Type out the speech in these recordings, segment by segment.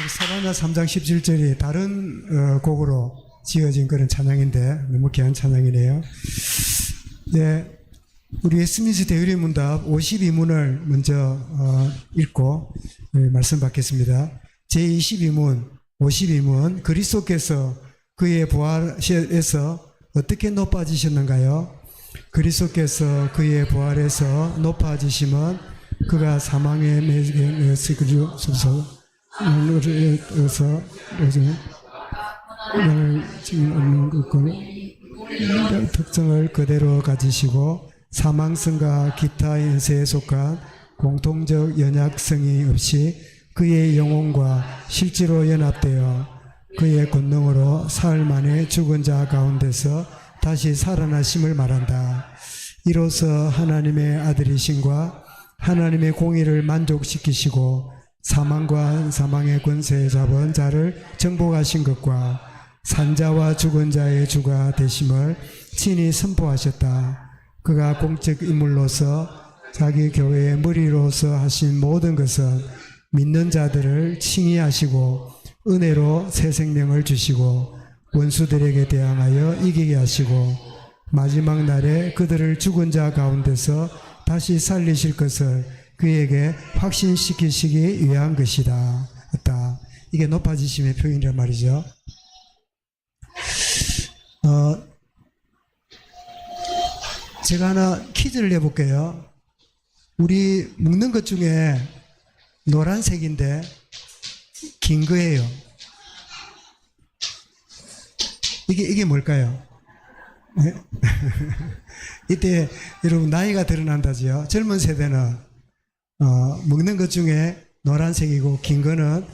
사바나 3장 17절이 다른 곡으로 지어진 그런 찬양인데 너무 귀한 찬양이네요. 네, 우리 웨스트민스터 대의리 문답 52문을 먼저 읽고 말씀 받겠습니다. 제22문 52문 그리스도께서 그의 부활에서 어떻게 높아지셨는가요? 그리스도께서 그의 부활에서 높아지심은 그가 사망의 매개에서 특성을 그대로 가지시고 사망성과 기타 연세에 속한 공통적 연약성이 없이 그의 영혼과 실제로 연합되어 그의 권능으로 사흘 만에 죽은 자 가운데서 다시 살아나심을 말한다. 이로써 하나님의 아들이심과 하나님의 공의를 만족시키시고 사망과 사망의 권세에 잡은 자를 정복하신 것과 산자와 죽은 자의 주가 되심을 친히 선포하셨다. 그가 공적 인물로서 자기 교회의 머리로서 하신 모든 것은 믿는 자들을 칭의하시고 은혜로 새 생명을 주시고 원수들에게 대항하여 이기게 하시고 마지막 날에 그들을 죽은 자 가운데서 다시 살리실 것을 그에게 확신시키시기 위한 것이다. 이게 높아지심의 표현이란 말이죠. 제가 하나 퀴즈를 내볼게요. 우리 먹는 것 중에 노란색인데 긴 거예요. 이게 뭘까요? 네? 이때 여러분 나이가 드러난다지요. 젊은 세대는 먹는 것 중에 노란색이고 긴 거는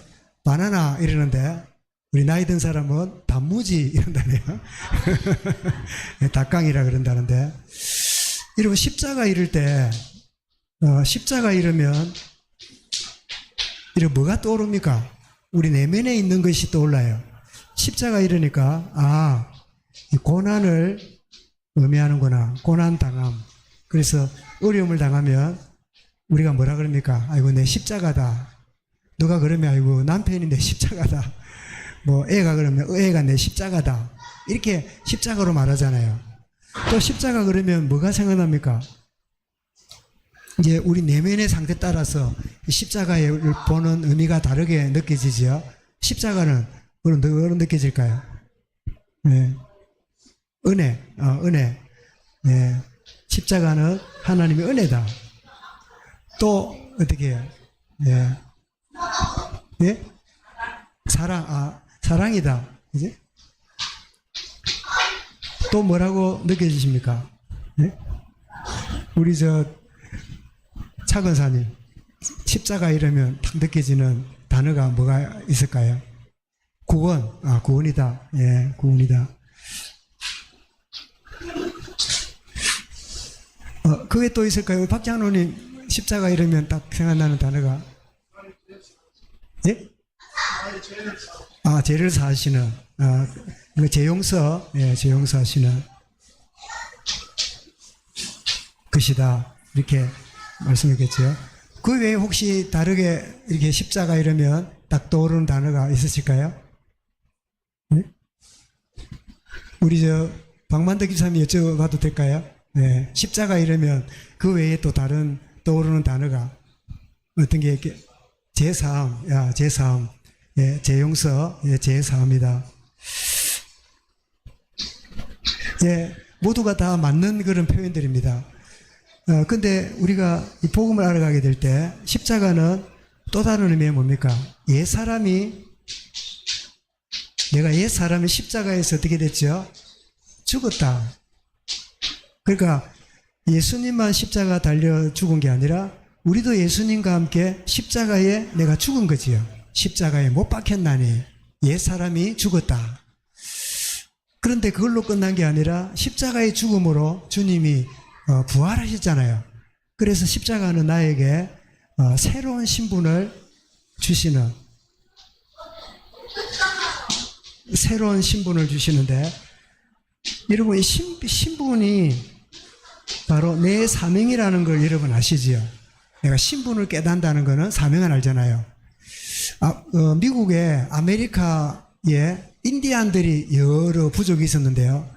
바나나 이러는데 우리 나이 든 사람은 단무지 이런다네요. 닭강이라 그런다는데 여러분 십자가 이럴 때 십자가 이러면 이런 뭐가 떠오릅니까? 우리 내면에 있는 것이 떠올라요. 십자가 이러니까 이 고난을 의미하는구나. 고난당함. 그래서 어려움을 당하면 우리가 뭐라 그럽니까? 아이고 내 십자가다. 누가 그러면 아이고 남편이 내 십자가다. 뭐 애가 그러면 애가 내 십자가다. 이렇게 십자가로 말하잖아요. 또 십자가 그러면 뭐가 생각납니까? 이제 우리 내면의 상태 따라서 십자가를 보는 의미가 다르게 느껴지지요. 십자가는 어느 느껴질까요? 네. 은혜. 네. 십자가는 하나님의 은혜다. 또 어떻게 해요? 네. 네? 사랑이다. 이제? 또 뭐라고 느껴지십니까? 네? 우리 차근사님, 십자가 이러면 딱 느껴지는 단어가 뭐가 있을까요? 구원. 구원이다. 예, 구원이다. 그게 또 있을까요? 박장로님, 십자가 이러면 딱 생각나는 단어가? 예? 죄를 사하시는, 재용서, 예, 재용서 하시는 것이다. 이렇게 말씀했겠죠. 그 외에 혹시 다르게 이렇게 십자가 이러면 딱 떠오르는 단어가 있으실까요? 네? 우리 박만덕 기사님 여쭤봐도 될까요? 네. 십자가 이러면 그 외에 또 다른 떠오르는 단어가 어떤 게 이렇게 제사함, 제사함, 예, 재용서, 예, 제사함이다. 예, 모두가 다 맞는 그런 표현들입니다. 근데 우리가 이 복음을 알아가게 될 때 십자가는 또 다른 의미가 뭡니까? 내가 옛사람이 십자가에서 어떻게 됐죠? 죽었다. 그러니까 예수님만 십자가 달려 죽은 게 아니라 우리도 예수님과 함께 십자가에 내가 죽은 거지요. 십자가에 못 박혔나니 옛사람이 죽었다. 그런데 그걸로 끝난 게 아니라 십자가의 죽음으로 주님이 부활하셨잖아요. 그래서 십자가는 나에게 새로운 신분을 주시는, 새로운 신분을 주시는데, 여러분 이 신분이 바로 내 사명이라는 걸 여러분 아시지요? 내가 신분을 깨닫는다는 거는 사명을 알잖아요. 미국의 아메리카에 인디안들이 여러 부족이 있었는데요.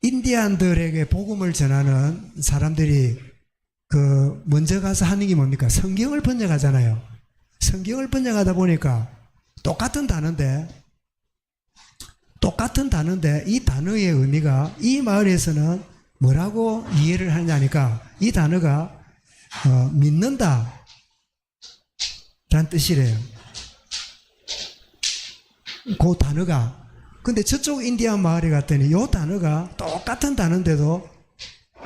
인디안들에게 복음을 전하는 사람들이 먼저 가서 하는 게 뭡니까? 성경을 번역하잖아요. 성경을 번역하다 보니까 똑같은 단어인데 이 단어의 의미가 이 마을에서는 뭐라고 이해를 하냐니까 이 단어가 믿는다 라는 뜻이래요. 그 단어가. 근데 저쪽 인디안 마을에 갔더니 이 단어가 똑같은 단어인데도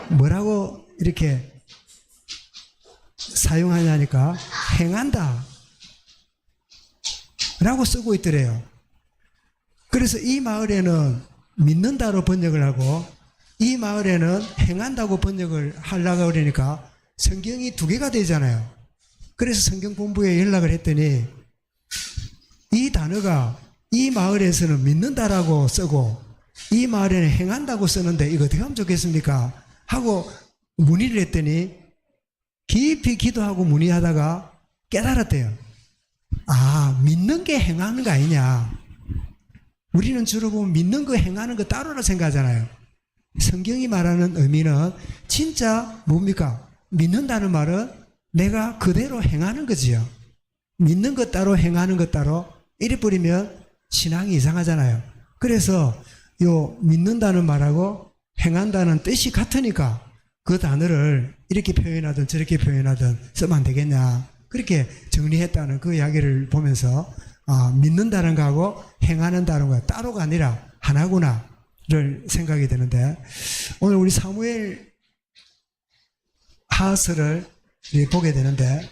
뭐라고 이렇게 사용하냐니까 행한다 라고 쓰고 있더래요. 그래서 이 마을에는 믿는다로 번역을 하고 이 마을에는 행한다고 번역을 하려고 그러니까 성경이 두 개가 되잖아요. 그래서 성경 본부에 연락을 했더니 이 단어가 이 마을에서는 믿는다라고 쓰고 이 마을에는 행한다고 쓰는데 이거 어떻게 하면 좋겠습니까? 하고 문의를 했더니 깊이 기도하고 문의하다가 깨달았대요. 믿는 게 행하는 거 아니냐. 우리는 주로 보면 믿는 거 행하는 거 따로라 생각하잖아요. 성경이 말하는 의미는 진짜 뭡니까? 믿는다는 말은 내가 그대로 행하는 거지요. 믿는 것 따로 행하는 것 따로 이래 버리면 신앙이 이상하잖아요. 그래서 요 믿는다는 말하고 행한다는 뜻이 같으니까 그 단어를 이렇게 표현하든 저렇게 표현하든 쓰면 안 되겠냐. 그렇게 정리했다는 그 이야기를 보면서 믿는다는 거하고 행하는다는 거 따로가 아니라 하나구나를 생각이 되는데 오늘 우리 사무엘 하서를 보게 되는데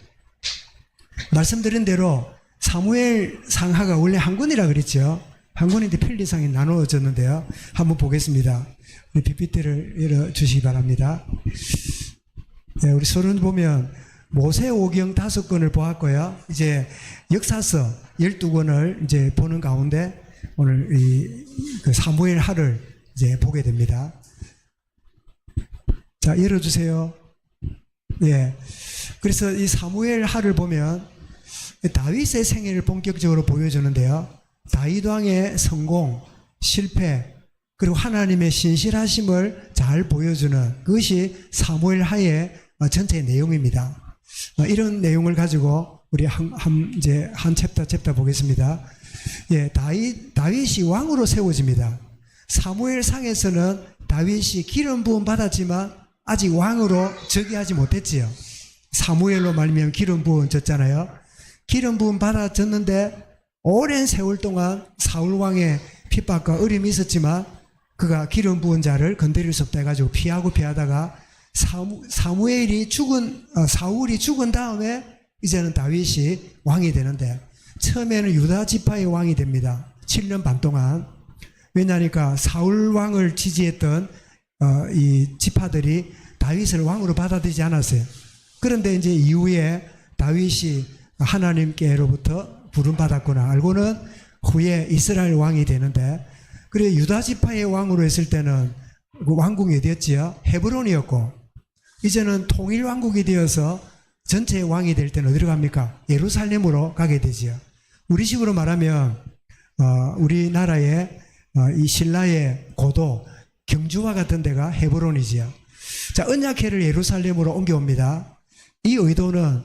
말씀드린 대로 사무엘 상하가 원래 한 권이라 그랬죠. 한 권인데 편리상이 나누어졌는데요. 한번 보겠습니다. 우리 PPT를 열어주시기 바랍니다. 네, 우리 서론 보면 모세오경 5권을 보았고요. 이제 역사서 12권을 이제 보는 가운데 오늘 그 사무엘 하를 이제 보게 됩니다. 자, 열어주세요. 예. 그래서 이 사무엘 하를 보면 다윗의 생애를 본격적으로 보여주는데요. 다윗 왕의 성공, 실패, 그리고 하나님의 신실하심을 잘 보여주는 그것이 사무엘 하의 전체 내용입니다. 이런 내용을 가지고 우리 이제 한 챕터 보겠습니다. 예, 다윗이 왕으로 세워집니다. 사무엘 상에서는 다윗이 기름 부음 받았지만 아직 왕으로 즉위하지 못했지요. 사무엘로 말미암아 기름 부음 졌잖아요. 기름 부음 받아졌는데 오랜 세월 동안 사울 왕의 핍박과 어려움이 있었지만 그가 기름 부은 자를 건드릴 수 없다 해가지고 피하다가 사울이 죽은 다음에 이제는 다윗이 왕이 되는데 처음에는 유다 지파의 왕이 됩니다. 7년 반 동안. 왜냐하니까 사울 왕을 지지했던 이 지파들이 다윗을 왕으로 받아들이지 않았어요. 그런데 이제 이후에 다윗이 하나님께로부터 부름받았구나 알고는 후에 이스라엘 왕이 되는데 그래 유다 지파의 왕으로 했을 때는 그 왕궁이 어디였지요? 헤브론이었고 이제는 통일 왕국이 되어서 전체의 왕이 될 때는 어디로 갑니까? 예루살렘으로 가게 되지요. 우리식으로 말하면 우리나라의 이 신라의 고도 경주와 같은 데가 헤브론이지요. 자, 언약궤를 예루살렘으로 옮겨옵니다. 이 의도는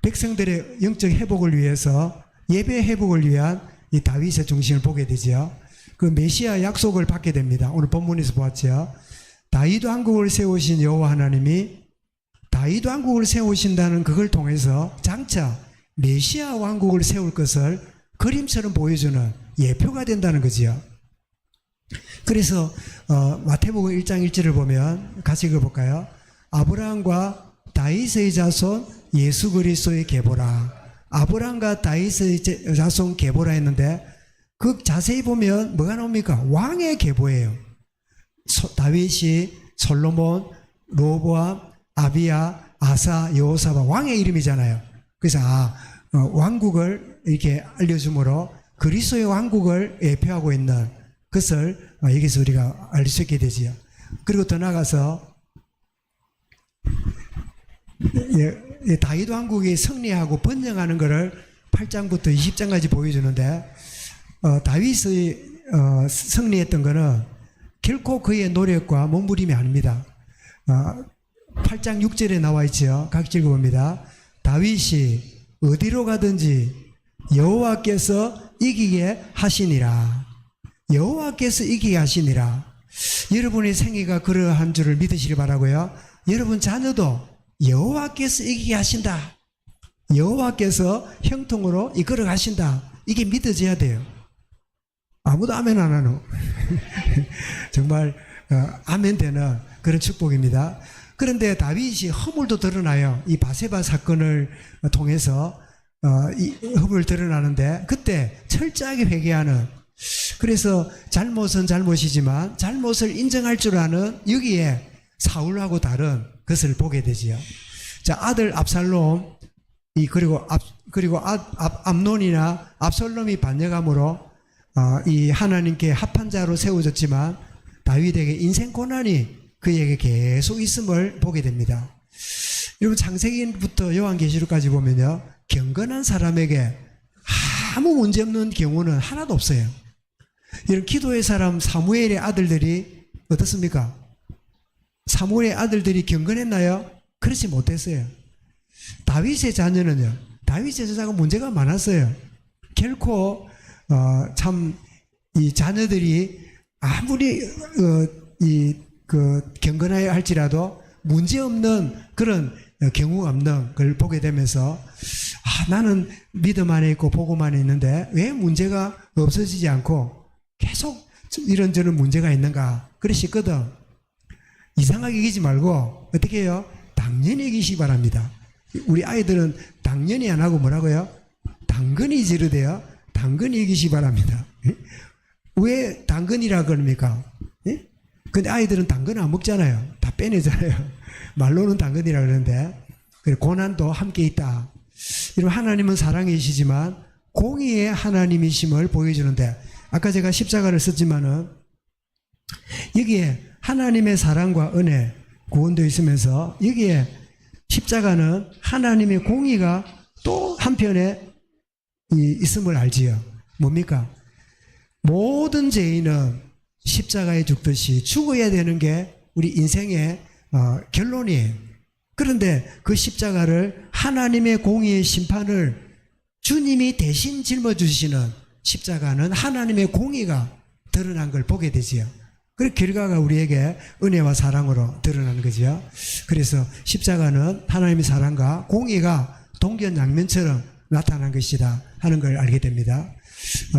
백성들의 영적 회복을 위해서 예배 회복을 위한 이 다윗의 중심을 보게 되지요. 그 메시아 약속을 받게 됩니다. 오늘 본문에서 보았죠. 다윗 왕국을 세우신 여호와 하나님이 다윗 왕국을 세우신다는 그걸 통해서 장차 메시아 왕국을 세울 것을 그림처럼 보여주는 예표가 된다는 거지요. 그래서 마태복음 1장 1절을 보면 같이 읽어볼까요? 아브라함과 다윗의 자손 예수 그리스도의 계보라. 아브라함과 다윗의 자손 계보라 했는데 그 자세히 보면 뭐가 나옵니까? 왕의 계보예요. 다윗이 솔로몬, 로보암, 아비야, 아사, 여호사밧 왕의 이름이잖아요. 그래서 왕국을 이렇게 알려주므로 그리스도의 왕국을 예표하고 있는 것을 여기서 우리가 알 수 있게 되지요. 그리고 더 나아가서 다윗 왕국이 승리하고 번영하는 것을 8장부터 20장까지 보여주는데 다윗의 승리했던 것은 결코 그의 노력과 몸부림이 아닙니다. 8장 6절에 나와 있죠. 같이 읽어봅니다. 다윗이 어디로 가든지 여호와께서 이기게 하시니라. 여호와께서 이기게 하시니라. 여러분의 생애가 그러한 줄을 믿으시기 바라고요. 여러분 자녀도 여호와께서 이기게 하신다. 여호와께서 형통으로 이끌어 가신다. 이게 믿어져야 돼요. 아무도 아멘 안 하노. 정말 아멘 되는 그런 축복입니다. 그런데 다윗이 허물도 드러나요. 이 바세바 사건을 통해서 이 허물 드러나는데 그때 철저하게 회개하는, 그래서 잘못은 잘못이지만 잘못을 인정할 줄 아는 여기에 사울하고 다른 것을 보게 되지요. 자, 아들 압살롬 그리고 암논이나 압살롬이 반역함으로 이 하나님께 합한 자로 세워졌지만 다윗에게 인생 고난이 그에게 계속 있음을 보게 됩니다. 여러분 창세기부터 요한계시록까지 보면요, 경건한 사람에게 아무 문제 없는 경우는 하나도 없어요. 이런 기도의 사람 사무엘의 아들들이 어떻습니까? 사무엘의 아들들이 경건했나요? 그렇지 못했어요. 다윗의 자녀는요, 다윗의 자녀가 문제가 많았어요. 결코 참 이 자녀들이 아무리 경건하여 할지라도 문제 없는 그런 경우가 없는 걸 보게 되면서 나는 믿음 안에 있고 복음 안에 있는데 왜 문제가 없어지지 않고 계속 이런저런 문제가 있는가 그러시거든. 이상하게 이기지 말고 어떻게 해요? 당연히 이기시기 바랍니다. 우리 아이들은 당연히 안 하고 뭐라고요? 당근이 지르대요. 당근이 이기시기 바랍니다. 왜 당근이라 그럽니까? 근데 아이들은 당근 안 먹잖아요. 다 빼내잖아요. 말로는 당근이라 그러는데 고난도 함께 있다. 여러분 하나님은 사랑이시지만 공의의 하나님이심을 보여주는데, 아까 제가 십자가를 썼지만은 여기에 하나님의 사랑과 은혜 구원되어 있으면서 여기에 십자가는 하나님의 공의가 또 한편에 있음을 알지요. 뭡니까? 모든 죄인은 십자가에 죽듯이 죽어야 되는 게 우리 인생의 결론이에요. 그런데 그 십자가를 하나님의 공의의 심판을 주님이 대신 짊어주시는 십자가는 하나님의 공의가 드러난 걸 보게 되지요. 그 결과가 우리에게 은혜와 사랑으로 드러나는 거죠. 그래서 십자가는 하나님의 사랑과 공의가 동견양면처럼 나타난 것이다 하는 걸 알게 됩니다.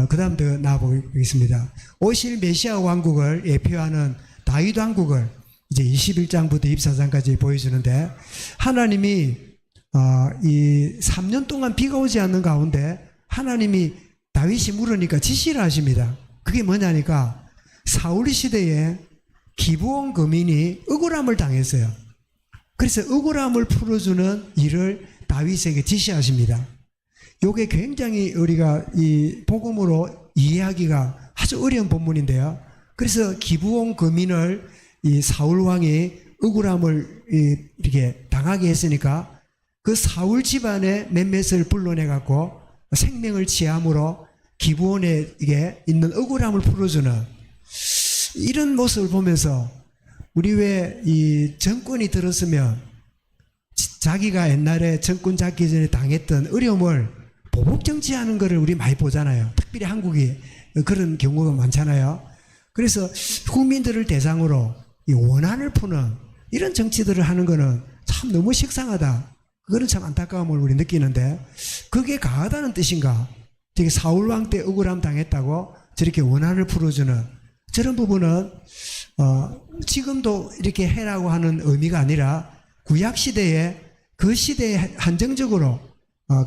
그 다음 더 나아보겠습니다. 오실 메시아 왕국을 예표하는 다윗 왕국을 이제 21장부터 24장까지 보여주는데, 하나님이 이 3년 동안 비가 오지 않는 가운데 하나님이 다윗이 물으니까 지시를 하십니다. 그게 뭐냐니까 사울 시대에 기브온 거민이 억울함을 당했어요. 그래서 억울함을 풀어주는 일을 다윗에게 지시하십니다. 이게 굉장히 우리가 이 복음으로 이해하기가 아주 어려운 본문인데요. 그래서 기브온 거민을 이 사울 왕이 억울함을 이렇게 당하게 했으니까 그 사울 집안의 몇몇을 불러내 갖고 생명을 취함으로 기브온에 이게 있는 억울함을 풀어주는 이런 모습을 보면서, 우리 왜 이 정권이 들었으면 자기가 옛날에 정권 잡기 전에 당했던 어려움을 보복 정치하는 것을 우리 많이 보잖아요. 특별히 한국이 그런 경우가 많잖아요. 그래서 국민들을 대상으로 이 원한을 푸는 이런 정치들을 하는 거는 참 너무 식상하다. 그거는 참 안타까움을 우리 느끼는데, 그게 가하다는 뜻인가? 되게 사울 왕 때 억울함 당했다고 저렇게 원한을 풀어주는 저런 부분은 지금도 이렇게 해라고 하는 의미가 아니라 구약 시대에 그 시대에 한정적으로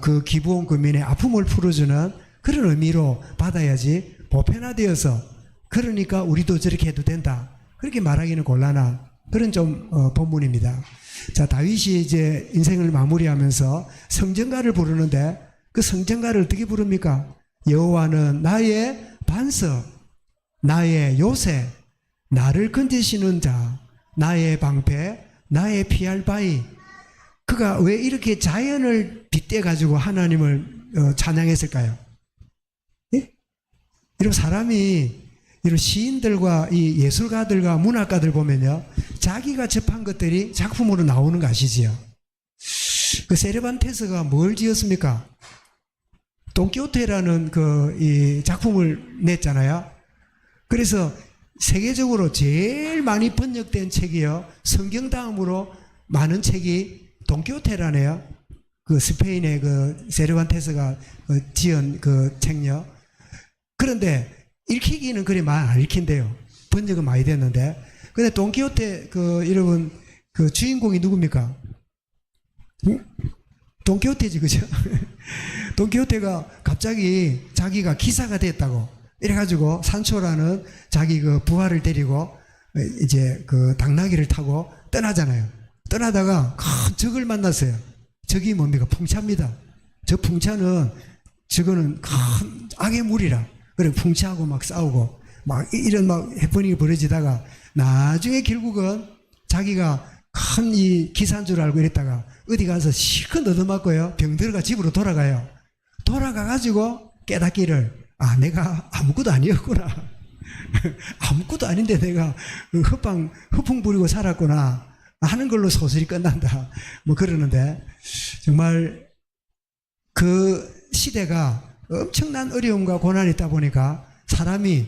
그 기브온 거민의 아픔을 풀어주는 그런 의미로 받아야지, 보편화되어서 그러니까 우리도 저렇게 해도 된다 그렇게 말하기는 곤란한 그런 좀 본문입니다. 자, 다윗이 이제 인생을 마무리하면서 성전가를 부르는데 그 성전가를 어떻게 부릅니까? 여호와는 나의 반석, 나의 요새, 나를 건지시는 자, 나의 방패, 나의 피할 바위. 그가 왜 이렇게 자연을 빗대 가지고 하나님을 찬양했을까요? 예? 이런 사람이 이런 시인들과 이 예술가들과 문학가들 보면요, 자기가 접한 것들이 작품으로 나오는 거 아시지요? 그 세르반테스가 뭘 지었습니까? 돈키호테라는 이 작품을 냈잖아요. 그래서 세계적으로 제일 많이 번역된 책이요, 성경 다음으로 많은 책이 돈키호테라네요. 그 스페인의 그 세르반테스가 지은 그 책요. 그런데 읽히기는 그리 많이 안 읽힌대요. 번역은 많이 됐는데. 근데 돈키호테 여러분 그 주인공이 누굽니까? 응? 돈키호테지, 그죠? 돈키호테가 갑자기 자기가 기사가 됐다고 이래가지고 산초라는 자기 그 부하를 데리고 이제 그 당나귀를 타고 떠나잖아요. 떠나다가 큰 적을 만났어요. 적이 뭡니까? 풍차입니다. 저 풍차는 저거는 큰 악의 물이라. 그래 풍차하고 막 싸우고 막 이런 막 해프닝이 벌어지다가 나중에 결국은 자기가 큰 이 기사인 줄 알고 이랬다가 어디 가서 실컷 얻어맞고요, 병들어가 집으로 돌아가요. 돌아가가지고 깨닫기를, 내가 아무것도 아니었구나. 아무것도 아닌데 내가 허풍 부리고 살았구나 하는 걸로 소설이 끝난다. 뭐 그러는데, 정말 그 시대가 엄청난 어려움과 고난이 있다 보니까 사람이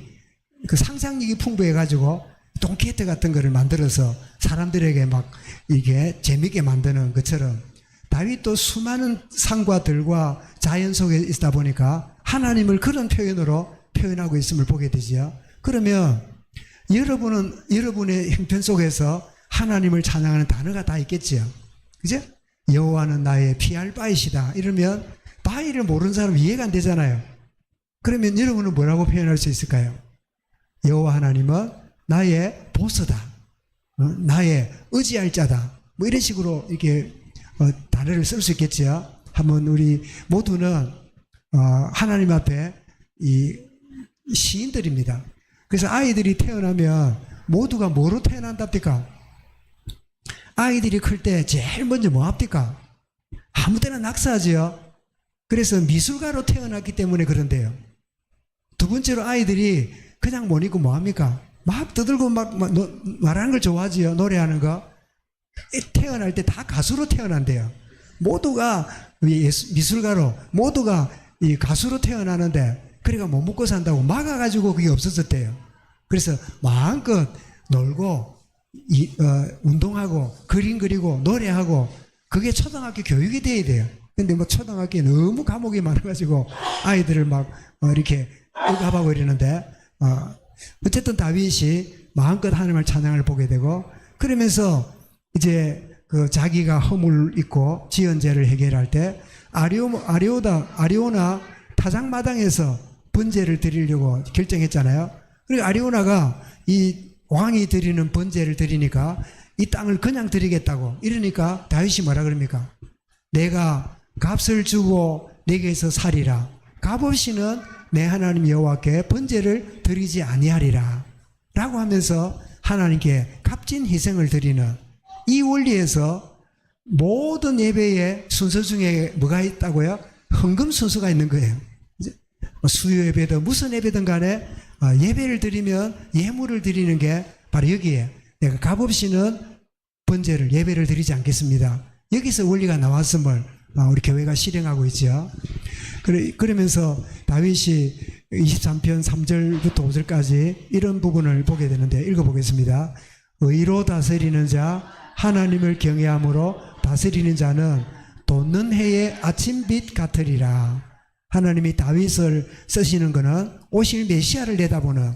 그 상상력이 풍부해가지고 돈키호테 같은 거를 만들어서 사람들에게 막 이게 재밌게 만드는 것처럼, 다윗도 수많은 산과 들과 자연 속에 있다 보니까 하나님을 그런 표현으로 표현하고 있음을 보게 되지요. 그러면 여러분의 형편 속에서 하나님을 찬양하는 단어가 다 있겠지요. 그죠? 여호와는 나의 피할 바이시다 이러면 바위를 모르는 사람은 이해가 안 되잖아요. 그러면 여러분은 뭐라고 표현할 수 있을까요? 여호와 하나님은 나의 보스다, 나의 의지할 자다, 뭐 이런 식으로 이렇게 단어를 쓸 수 있겠지요. 한번 우리 모두는 하나님 앞에 이 시인들입니다. 그래서 아이들이 태어나면 모두가 뭐로 태어난답니까? 아이들이 클 때 제일 먼저 뭐 합니까? 아무 때나 낙서하지요. 그래서 미술가로 태어났기 때문에 그런데요. 두 번째로 아이들이 그냥 못 읽고 뭐 합니까? 막 떠들고 막 말하는 걸 좋아하지요. 노래하는 거. 태어날 때 다 가수로 태어난대요. 모두가 미술가로, 모두가 이 가수로 태어나는데, 그러니까 못 먹고 산다고 막아가지고 그게 없어졌대요. 그래서 마음껏 놀고 운동하고 그림 그리고 노래하고, 그게 초등학교 교육이 돼야 돼요. 근데 뭐 초등학교에 너무 과목이 많아가지고 아이들을 막 이렇게 억압하고 이러는데, 어쨌든 다윗이 마음껏 하나님을 찬양을 보게 되고, 그러면서 이제 그 자기가 허물 있고 지은 죄를 해결할 때 아리오나 타작마당에서 번제를 드리려고 결정했잖아요. 그리고 아리오나가 이 왕이 드리는 번제를 드리니까 이 땅을 그냥 드리겠다고 이러니까 다윗이 뭐라 그럽니까? 내가 값을 주고 내게서 살이라. 값 없이는 내 하나님 여호와께 번제를 드리지 아니하리라 라고 하면서 하나님께 값진 희생을 드리는 이 원리에서 모든 예배의 순서 중에 뭐가 있다고요? 헌금 순서가 있는 거예요. 수요 예배든 무슨 예배든 간에 예배를 드리면 예물을 드리는 게 바로 여기에, 내가 값 없이는 번제를 예배를 드리지 않겠습니다. 여기서 원리가 나왔음을 우리 교회가 실행하고 있죠. 그러면서 다윗이 23편 3절부터 5절까지 이런 부분을 보게 되는데 읽어보겠습니다. 의로 다스리는 자, 하나님을 경외함으로 다스리는 자는 돋는 해의 아침빛 같으리라. 하나님이 다윗을 쓰시는 것은 오실 메시아를 내다보는,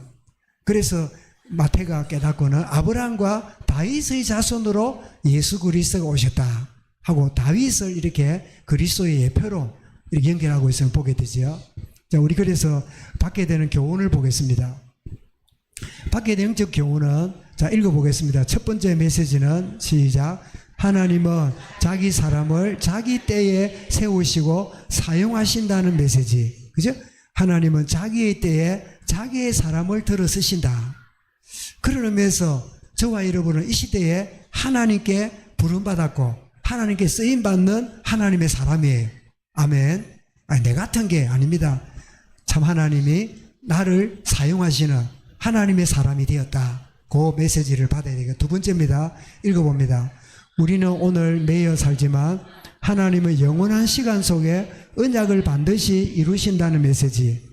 그래서 마태가 깨닫고는 아브라함과 다윗의 자손으로 예수 그리스도가 오셨다 하고 다윗을 이렇게 그리스도의 예표로 이렇게 연결하고 있음을 보게 되지요. 자, 우리 그래서 받게 되는 교훈을 보겠습니다. 받게 되는 영적 교훈은, 자, 읽어보겠습니다. 첫 번째 메시지는 시작. 하나님은 자기 사람을 자기 때에 세우시고 사용하신다는 메시지. 그죠? 하나님은 자기의 때에 자기의 사람을 들어 쓰신다. 그런 의미에서 저와 여러분은 이 시대에 하나님께 부름받았고 하나님께 쓰임받는 하나님의 사람이에요. 아멘. 아니, 내 같은 게 아닙니다. 참 하나님이 나를 사용하시는 하나님의 사람이 되었다. 그 메시지를 받아야 되겠다. 두 번째입니다. 읽어봅니다. 우리는 오늘 매여 살지만 하나님의 영원한 시간 속에 언약을 반드시 이루신다는 메시지.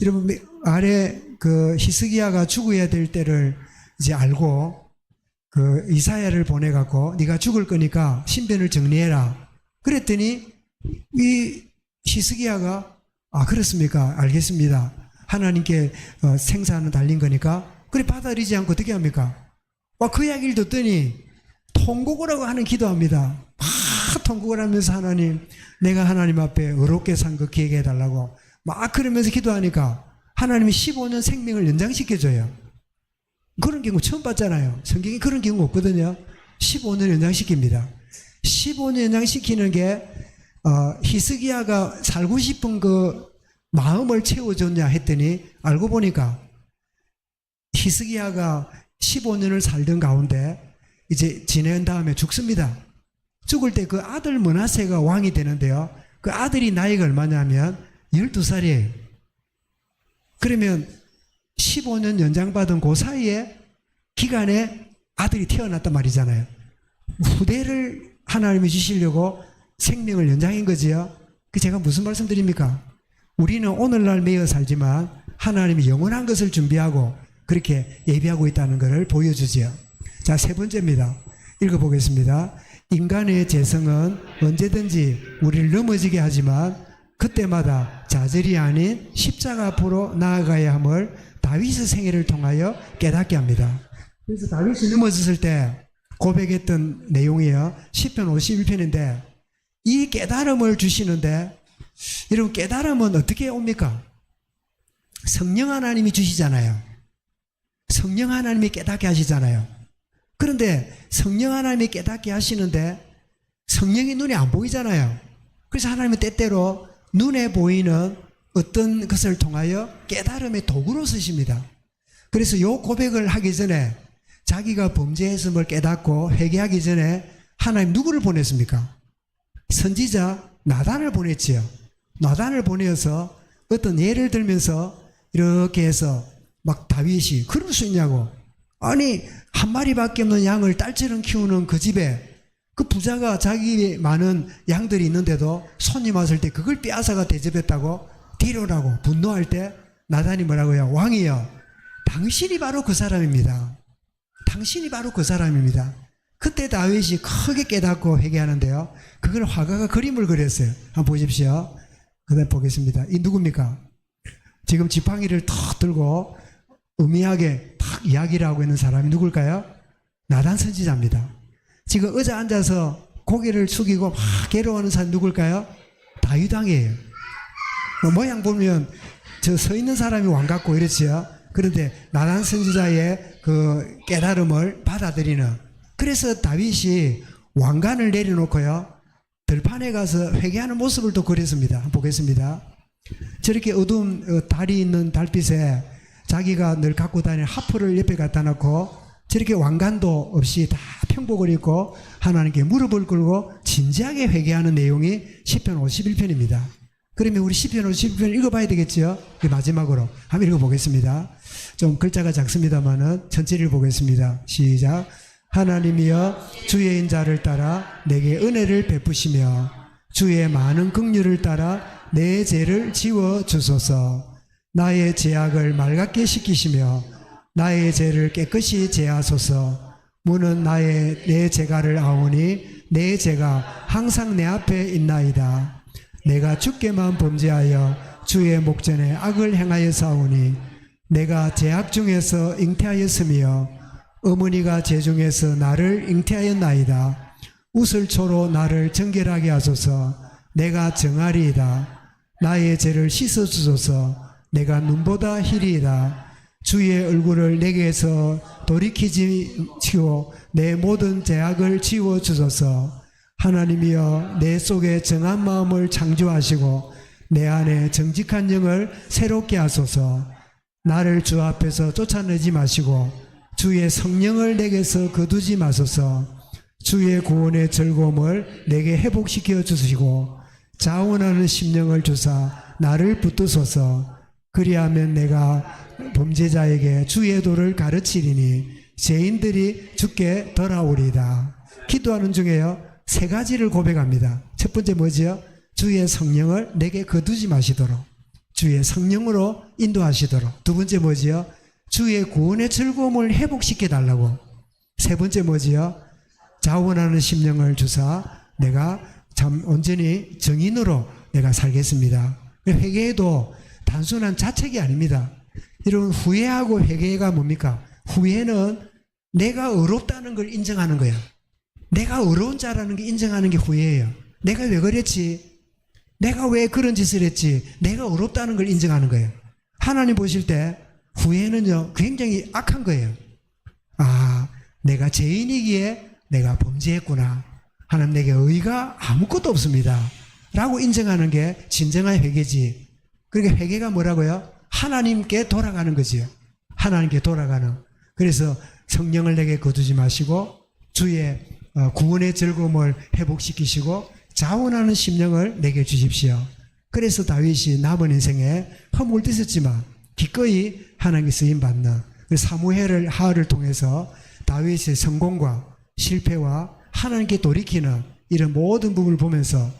여러분, 아래 그 히스기야가 죽어야 될 때를 이제 알고 그 이사야를 보내갖고 네가 죽을 거니까 신변을 정리해라. 그랬더니 이 히스기야가 아, 그렇습니까? 알겠습니다. 하나님께 생사는 달린 거니까 그래 받아들이지 않고 어떻게 합니까? 그 이야기를 듣더니 통곡을 하고 하는 기도합니다. 막 통곡을 하면서 하나님, 내가 하나님 앞에 의롭게 산 거 기억해 해달라고 막 그러면서 기도하니까 하나님이 15년 생명을 연장시켜줘요. 그런 경우 처음 봤잖아요. 성경에 그런 경우 없거든요. 15년 연장시킵니다. 15년 연장시키는 게 히스기야가 살고 싶은 그 마음을 채워줬냐 했더니 알고 보니까 히스기야가 15년을 살던 가운데 이제 지낸 다음에 죽습니다. 죽을 때 그 아들 므낫세가 왕이 되는데요. 그 아들이 나이가 얼마냐면 12살이에요. 그러면 15년 연장받은 그 사이에 기간에 아들이 태어났단 말이잖아요. 후대를 하나님이 주시려고 생명을 연장한 거지요. 제가 무슨 말씀 드립니까? 우리는 오늘날 매여 살지만 하나님이 영원한 것을 준비하고 그렇게 예비하고 있다는 것을 보여주지요. 자, 세 번째입니다. 읽어보겠습니다. 인간의 재성은 언제든지 우리를 넘어지게 하지만 그때마다 좌절이 아닌 십자가 앞으로 나아가야 함을 다윗의 생애를 통하여 깨닫게 합니다. 그래서 다윗이 넘어졌을 때 고백했던 내용이요. 시편 51편인데 이 깨달음을 주시는데 여러분, 깨달음은 어떻게 옵니까? 성령 하나님이 주시잖아요. 성령 하나님이 깨닫게 하시잖아요. 그런데 성령 하나님이 깨닫게 하시는데 성령이 눈에 안 보이잖아요. 그래서 하나님은 때때로 눈에 보이는 어떤 것을 통하여 깨달음의 도구로 쓰십니다. 그래서 이 고백을 하기 전에 자기가 범죄했음을 깨닫고 회개하기 전에 하나님 누구를 보냈습니까? 선지자 나단을 보냈지요. 나단을 보내어서 어떤 예를 들면서 이렇게 해서 막 다윗이 그럴 수 있냐고. 아니, 한 마리밖에 없는 양을 딸처럼 키우는 그 집에 그 부자가 자기 많은 양들이 있는데도 손님 왔을 때 그걸 빼앗아가 대접했다고 데려오라고 분노할 때 나단이 뭐라고요? 왕이여, 당신이 바로 그 사람입니다. 당신이 바로 그 사람입니다. 그때 다윗이 크게 깨닫고 회개하는데요. 그걸 화가가 그림을 그렸어요. 한번 보십시오. 그다음 보겠습니다. 이 누굽니까? 지금 지팡이를 탁 들고 음미하게 탁 이야기를 하고 있는 사람이 누굴까요? 나단 선지자입니다. 지금 의자 앉아서 고개를 숙이고 막 괴로워하는 사람이 누굴까요? 다윗 왕이에요. 모양 보면 저 서 있는 사람이 왕 같고 이렇지요. 그런데 나단 선지자의 그 깨달음을 받아들이는, 그래서 다윗이 왕관을 내려놓고요 들판에 가서 회개하는 모습을 또 그렸습니다. 한번 보겠습니다. 저렇게 어두운 달이 있는 달빛에 자기가 늘 갖고 다니는 하프를 옆에 갖다 놓고 저렇게 왕관도 없이 다 평복을 입고 하나님께 무릎을 꿇고 진지하게 회개하는 내용이 시편 51편입니다. 그러면 우리 시편 51편 읽어봐야 되겠죠? 마지막으로 한번 읽어보겠습니다. 좀 글자가 작습니다만은 전체를 보겠습니다. 시작. 하나님이여, 주의 인자를 따라 내게 은혜를 베푸시며 주의 많은 긍휼을 따라 내 죄를 지워 주소서. 나의 죄악을 맑게 씻기시며 나의 죄를 깨끗이 제하소서. 무는 내 죄가를 아오니 내 죄가 항상 내 앞에 있나이다. 내가 주께만 범죄하여 주의 목전에 악을 행하여 싸우니 내가 죄악 중에서 잉태하였으며 어머니가 죄 중에서 나를 잉태하였나이다. 우슬초로 나를 정결하게 하소서. 내가 정하리이다. 나의 죄를 씻어주소서. 내가 눈보다 희리이다. 주의 얼굴을 내게서 돌이키지치고 내 모든 죄악을 지워주소서. 하나님이여, 내 속에 정한 마음을 창조하시고 내 안에 정직한 영을 새롭게 하소서. 나를 주 앞에서 쫓아내지 마시고 주의 성령을 내게서 거두지 마소서. 주의 구원의 즐거움을 내게 회복시켜 주시고 자원하는 심령을 주사 나를 붙드소서. 그리하면 내가 범죄자에게 주의 도를 가르치리니 죄인들이 주께 돌아오리이다. 기도하는 중에요, 세 가지를 고백합니다. 첫 번째 뭐지요? 주의 성령을 내게 거두지 마시도록, 주의 성령으로 인도하시도록. 두 번째 뭐지요? 주의 구원의 즐거움을 회복시켜 달라고. 세 번째 뭐지요? 자원하는 심령을 주사 내가 참 온전히 정인으로 내가 살겠습니다. 회개도 단순한 자책이 아닙니다. 여러분, 후회하고 회개가 뭡니까? 후회는 내가 어렵다는 걸 인정하는 거예요. 내가 어려운 자라는 게 인정하는 게 후회예요. 내가 왜 그랬지? 내가 왜 그런 짓을 했지? 내가 어렵다는 걸 인정하는 거예요. 하나님 보실 때 후회는요, 굉장히 악한 거예요. 아, 내가 죄인이기에 내가 범죄했구나. 하나님, 내게 의가 아무것도 없습니다. 라고 인정하는 게 진정한 회개지. 그러니까 회개가 뭐라고요? 하나님께 돌아가는 거지요. 하나님께 돌아가는. 그래서 성령을 내게 거두지 마시고 주의 구원의 즐거움을 회복시키시고 자원하는 심령을 내게 주십시오. 그래서 다윗이 남은 인생에 허물을 뜯었지만 기꺼이 하나님께 쓰임받는 사무엘 하를 통해서 다윗의 성공과 실패와 하나님께 돌이키는 이런 모든 부분을 보면서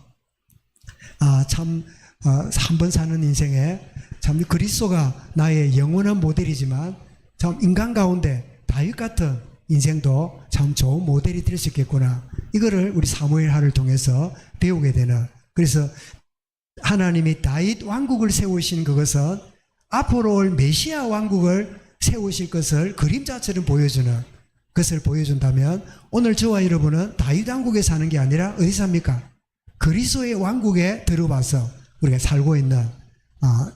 참 한 번 사는 인생에 참 그리스도가 나의 영원한 모델이지만 참 인간 가운데 다윗 같은 인생도 참 좋은 모델이 될 수 있겠구나. 이거를 우리 사무엘 하를 통해서 배우게 되는. 그래서 하나님이 다윗 왕국을 세우신 그것은 앞으로 올 메시아 왕국을 세우실 것을 그림자처럼 보여주는 것을 보여준다면 오늘 저와 여러분은 다윗 왕국에 사는 게 아니라 어디 삽니까? 그리스도의 왕국에 들어와서 우리가 살고 있는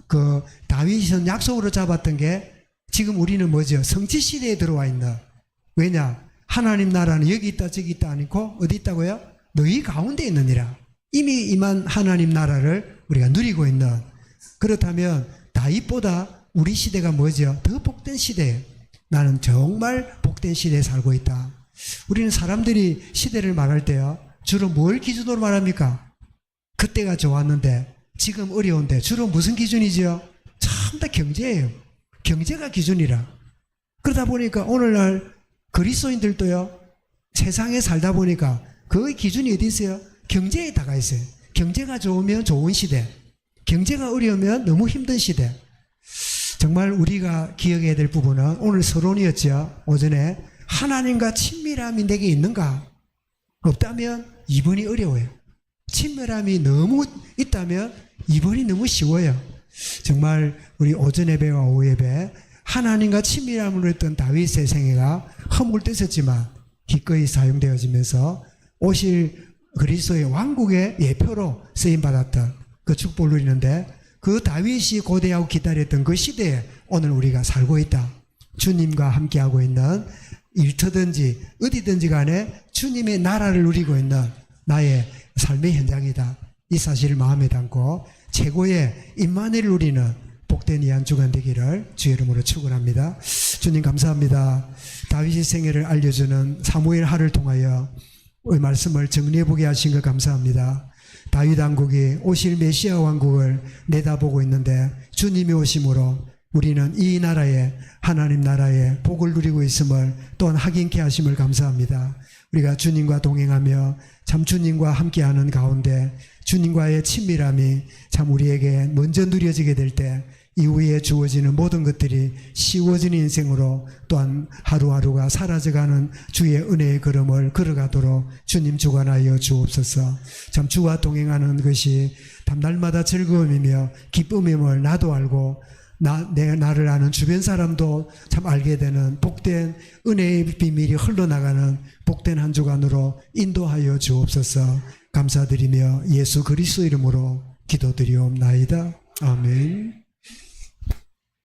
그 다윗은 약속으로 잡았던 게 지금 우리는 뭐죠? 성취시대에 들어와 있는. 왜냐? 하나님 나라는 여기 있다 저기 있다 아니고 어디 있다고요? 너희 가운데 있느니라. 이미 임한 하나님 나라를 우리가 누리고 있는. 그렇다면 다윗보다 우리 시대가 뭐죠? 더 복된 시대예요. 나는 정말 복된 시대에 살고 있다. 우리는 사람들이 시대를 말할 때요, 주로 뭘 기준으로 말합니까? 그때가 좋았는데 지금 어려운데 주로 무슨 기준이죠? 참 다 경제예요. 경제가 기준이라. 그러다 보니까 오늘날 그리스도인들도요, 세상에 살다 보니까 그 기준이 어디 있어요? 경제에 다가 있어요. 경제가 좋으면 좋은 시대, 경제가 어려우면 너무 힘든 시대. 정말 우리가 기억해야 될 부분은 오늘 서론이었죠. 오전에 하나님과 친밀함이 내게 있는가? 없다면 이번이 어려워요. 친밀함이 너무 있다면 이번이 너무 쉬워요. 정말 우리 오전 예배와 오후 예배 하나님과 친밀함으로 했던 다윗의 생애가 허물되었지만 기꺼이 사용되어지면서 오실 그리스도의 왕국의 예표로 쓰임받았던 그 축복을 누리는데, 그 다윗이 고대하고 기다렸던 그 시대에 오늘 우리가 살고 있다. 주님과 함께하고 있는, 일터든지 어디든지 간에 주님의 나라를 누리고 있는 나의 삶의 현장이다. 이 사실을 마음에 담고 최고의 임마누엘을 누리는 복된 이 한 주간 되기를 주의 이름으로 축원합니다. 주님 감사합니다. 다윗의 생애를 알려주는 사무엘 하를 통하여 우리 말씀을 정리해보게 하신 것 감사합니다. 다윗 왕국이 오실 메시아 왕국을 내다보고 있는데 주님이 오심으로 우리는 이 나라에, 하나님 나라에 복을 누리고 있음을 또한 확인케 하심을 감사합니다. 우리가 주님과 동행하며 참 주님과 함께하는 가운데 주님과의 친밀함이 참 우리에게 먼저 누려지게 될 때 이후에 주어지는 모든 것들이 쉬워지는 인생으로 또한 하루하루가 사라져가는 주의 은혜의 걸음을 걸어가도록 주님 주관하여 주옵소서. 참 주와 동행하는 것이 날마다 즐거움이며 기쁨임을 나도 알고 나를 아는 주변 사람도 참 알게 되는 복된 은혜의 비밀이 흘러나가는 복된 한 주간으로 인도하여 주옵소서. 감사드리며 예수 그리스도 이름으로 기도드리옵나이다. 아멘.